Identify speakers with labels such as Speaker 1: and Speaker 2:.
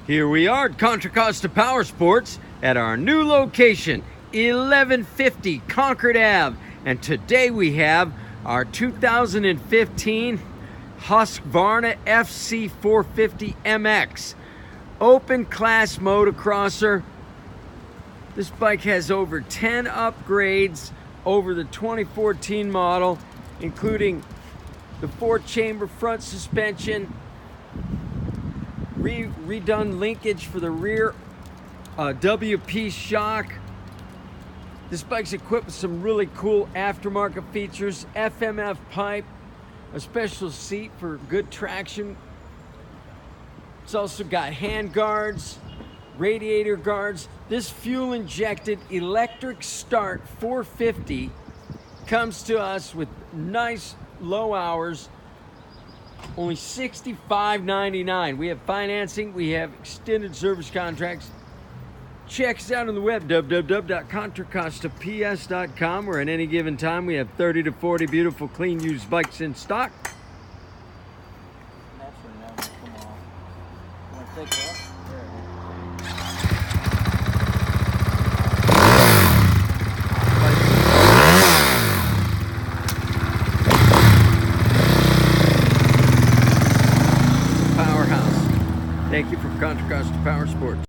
Speaker 1: Here we are at Contra Costa Powersports at our new location, 1150 Concord Ave. And today we have our 2015 Husqvarna FC450 MX. Open class motocrosser. This bike has over 10 upgrades over the 2014 model, including the 4-chamber front suspension, redone linkage for the rear WP shock. This bike's equipped with some really cool aftermarket features, FMF pipe, a special seat for good traction. It's also got hand guards, radiator guards. This fuel-injected electric start 450 comes to us with nice low hours, only $65.99. We have financing, we have extended service contracts. Check us out on the web, www.contracostaps.com, where at any given time we have 30 to 40 beautiful, clean, used bikes in stock. Powerhouse. Thank you for Contra Costa Powersports.